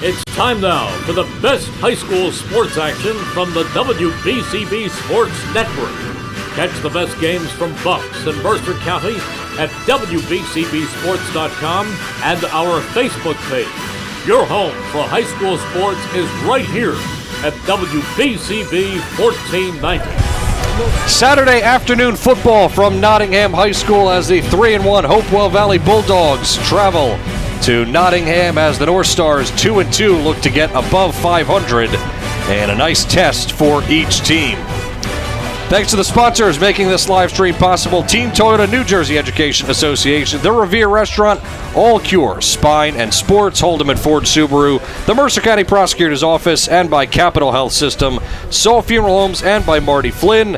It's time now for the best high school sports action from the WBCB Sports Network. Catch the best games from Bucks and Mercer County at WBCBSports.com and our Facebook page. Your home for high school sports is right here at WBCB 1490. Saturday afternoon football from Nottingham High School as the 3-1 Hopewell Valley Bulldogs travel to Nottingham as the Northstars 2-2 look to get above 500, and a nice test for each team. Thanks to the sponsors making this live stream possible: Team Toyota New Jersey Education Association, the Revere Restaurant, All Cure Spine and Sports, Hold'em at Ford Subaru, the Mercer County Prosecutor's Office, and by Capital Health System, Saul Funeral Homes, and by Marty Flynn,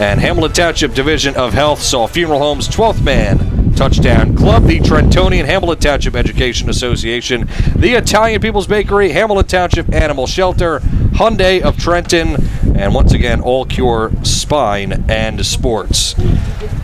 and Hamilton Township Division of Health, Saul Funeral Homes, 12th Man Touchdown Club, the Trentonian Hamilton Township Education Association, the Italian People's Bakery, Hamilton Township Animal Shelter, Hyundai of Trenton, and once again, All Cure Spine and Sports.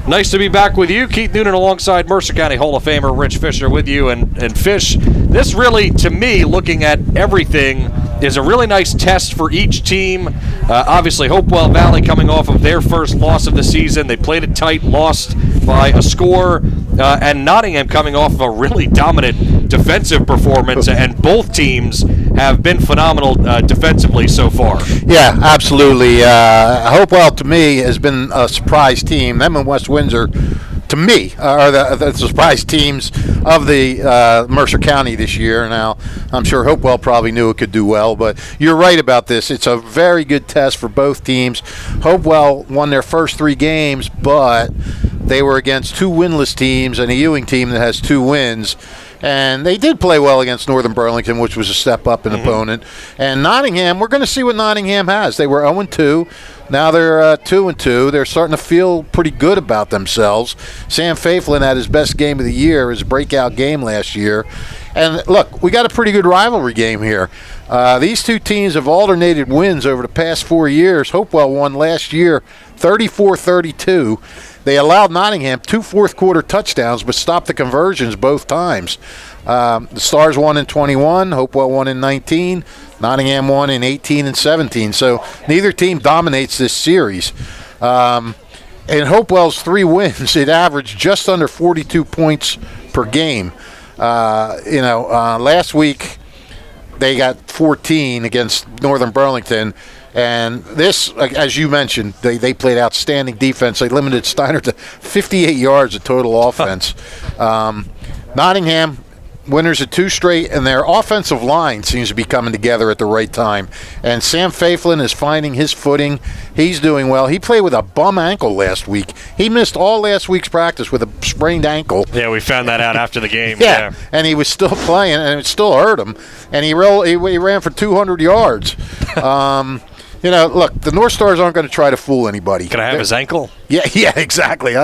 Nice to be back with you. Keith Noonan alongside Mercer County Hall of Famer Rich Fisher with you. And Fish, this really, to me, looking at everything, is a really nice test for each team. Obviously, Hopewell Valley coming off of their first loss of the season. They played it tight, lost by a score. And Nottingham coming off of a really dominant defensive performance, and both teams have been phenomenal defensively so far. Yeah, absolutely. Hopewell, to me, has been a surprise team. Them and West Windsor, to me, are the surprise teams of the Mercer County this year. Now, I'm sure Hopewell probably knew it could do well, but you're right about this. It's a very good test for both teams. Hopewell won their first 3 games, but they were against 2 winless teams and a Ewing team that has 2 wins. And they did play well against Northern Burlington, which was a step up in opponent. And Nottingham, we're going to see what Nottingham has. They were 0-2. Now they're 2-2. They're starting to feel pretty good about themselves. Sam Faiflin had his best game of the year, his breakout game last year. And look, we got a pretty good rivalry game here. These two teams have alternated wins over the past 4 years. Hopewell won last year 34-32. They allowed Nottingham 2 fourth-quarter touchdowns, but stopped the conversions both times. The Stars won in 21, Hopewell won in 19, Nottingham won in 18 and 17. So neither team dominates this series. In Hopewell's 3 wins, it averaged just under 42 points per game. Last week they got 14 against Northern Burlington. And this, as you mentioned, they played outstanding defense. They limited Steiner to 58 yards of total offense. Nottingham, winners of 2 straight, and their offensive line seems to be coming together at the right time. And Sam Faiflin is finding his footing. He's doing well. He played with a bum ankle last week. He missed all last week's practice with a sprained ankle. Yeah, we found that out after the game. Yeah, and he was still playing, and it still hurt him. And he ran for 200 yards. Look, the North Stars aren't going to try to fool anybody. Can I have his ankle? Yeah, exactly.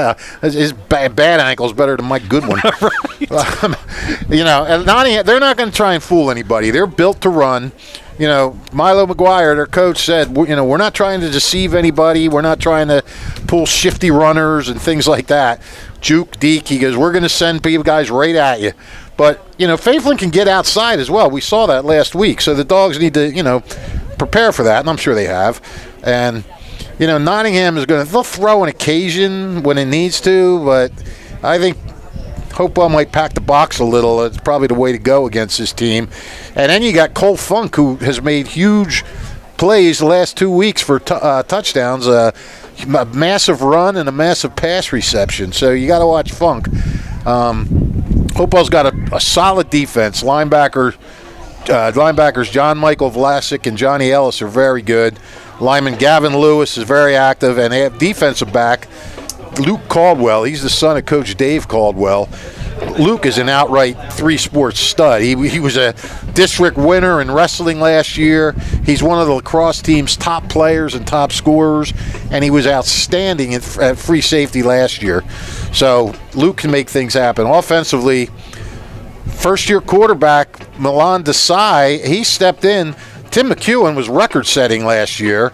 His bad ankle is better than my good one. And Nottingham, they're not going to try and fool anybody. They're built to run. Milo McGuire, their coach, said, we're not trying to deceive anybody. We're not trying to pull shifty runners and things like that. Juke, Deke, he goes, we're going to send guys right at you. But, Faiflin can get outside as well. We saw that last week. So the Dogs need to, prepare for that, and I'm sure they have. And, Nottingham is they'll throw an occasion when it needs to, but I think Hopewell might pack the box a little. It's probably the way to go against this team. And then you got Cole Funk, who has made huge plays the last 2 weeks for touchdowns, a massive run and a massive pass reception. So you got to watch Funk. Hopewell's got a solid defense. Linebackers John Michael Vlasic and Johnny Ellis are very good. Lineman Gavin Lewis is very active, and they have defensive back Luke Caldwell. He's the son of Coach Dave Caldwell. Luke is an outright 3-sport stud. He was a district winner in wrestling last year. He's one of the lacrosse team's top players and top scorers, and he was outstanding at free safety last year. So Luke can make things happen. Offensively, first-year quarterback Milan Desai, he stepped in. Tim McEwen was record-setting last year,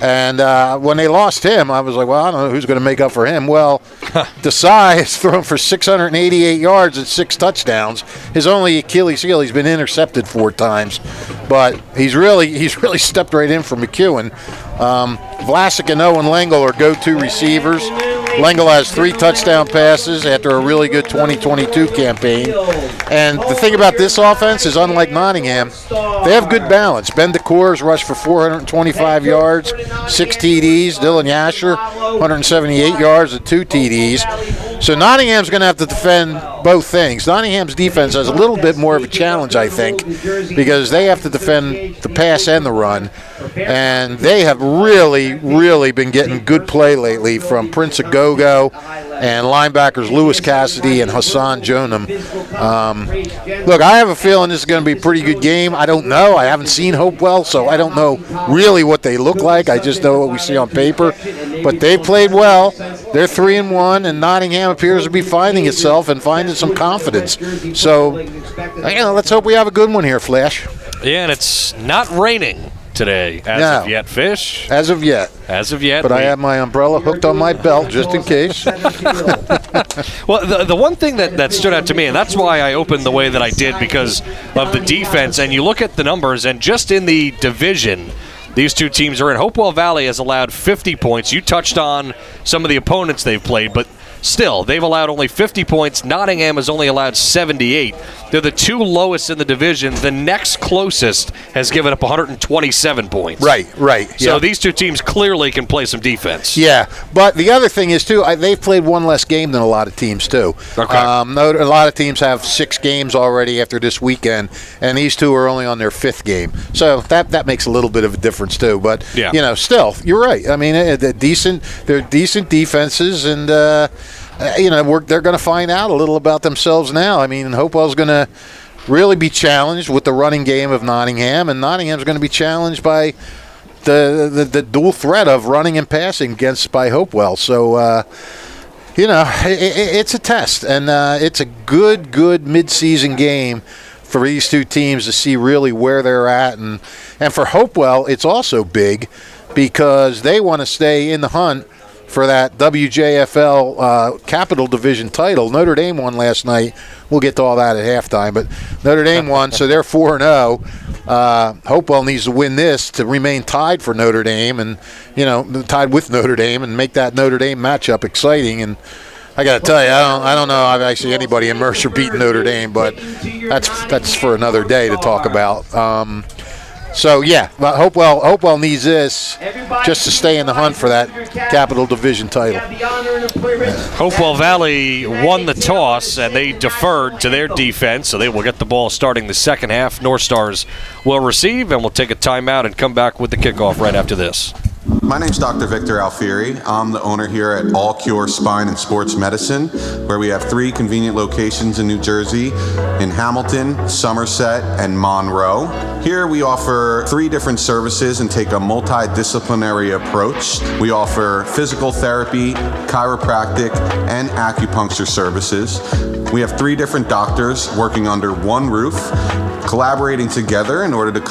And when they lost him, I was like, well, I don't know who's going to make up for him. Well, Desai has thrown for 688 yards and 6 touchdowns. His only Achilles heel, he's been intercepted 4 times. But he's really stepped right in for McEwen. Vlasic and Owen Lengel are go-to receivers. Lengel has 3 touchdown passes after a really good 2022 campaign. And the thing about this offense is, unlike Nottingham, they have good balance. Ben DeCour's rushed for 425 yards, 6 TDs. Dylan Yasher, 178 yards and 2 TDs. So Nottingham's going to have to defend both things. Nottingham's defense has a little bit more of a challenge, I think, because they have to defend the pass and the run. And they have really been getting good play lately from Prince Agogo and linebackers Lewis Cassidy and Hassan Jonam. Look, I have a feeling this is going to be a pretty good game. I don't know. I haven't seen Hopewell, so I don't know really what they look like. I just know what we see on paper. But they played well. They're 3-1, and Nottingham appears to be finding itself and finding some confidence. So, let's hope we have a good one here, Flash. Yeah, and it's not raining today as of yet, Fish. As of yet. But I have my umbrella hooked on my belt just in case. Well, the one thing that stood out to me, and that's why I opened the way that I did, because of the defense, and you look at the numbers, and just in the division these two teams are in, Hopewell Valley has allowed 50 points. You touched on some of the opponents they've played, but still, they've allowed only 50 points. Nottingham has only allowed 78. They're the 2 lowest in the division. The next closest has given up 127 points. Right. So these two teams clearly can play some defense. Yeah, but the other thing is, too, they've played 1 less game than a lot of teams, too. Okay. A lot of teams have 6 games already after this weekend, and these 2 are only on their 5th game. So that makes a little bit of a difference, too. But, still, you're right. I mean, they're decent defenses, and they're going to find out a little about themselves now. I mean, Hopewell's going to really be challenged with the running game of Nottingham, and Nottingham's going to be challenged by the dual threat of running and passing by Hopewell. So, it's a test, and it's a good mid-season game for these two teams to see really where they're at. And for Hopewell, it's also big because they want to stay in the hunt for that WJFL Capital Division title. Notre Dame won last night. We'll get to all that at halftime, but Notre Dame won, so they're 4-0. Hopewell needs to win this to remain tied for Notre Dame, and tied with Notre Dame, and make that Notre Dame matchup exciting. And I got to tell you, I don't know if I see anybody in Mercer beating Notre Dame, but that's for another day to talk about. But Hopewell needs this just to stay in the hunt for that Capital Division title. Hopewell Valley won the toss, and they deferred to their defense, so they will get the ball starting the second half. Northstars will receive, and we'll take a timeout and come back with the kickoff right after this. My name's Dr. Victor Alfieri. I'm the owner here at All Cure Spine and Sports Medicine, where we have 3 convenient locations in New Jersey, in Hamilton, Somerset, and Monroe. Here we offer 3 different services and take a multidisciplinary approach. We offer physical therapy, chiropractic, and acupuncture services. We have 3 different doctors working under one roof, collaborating together in order to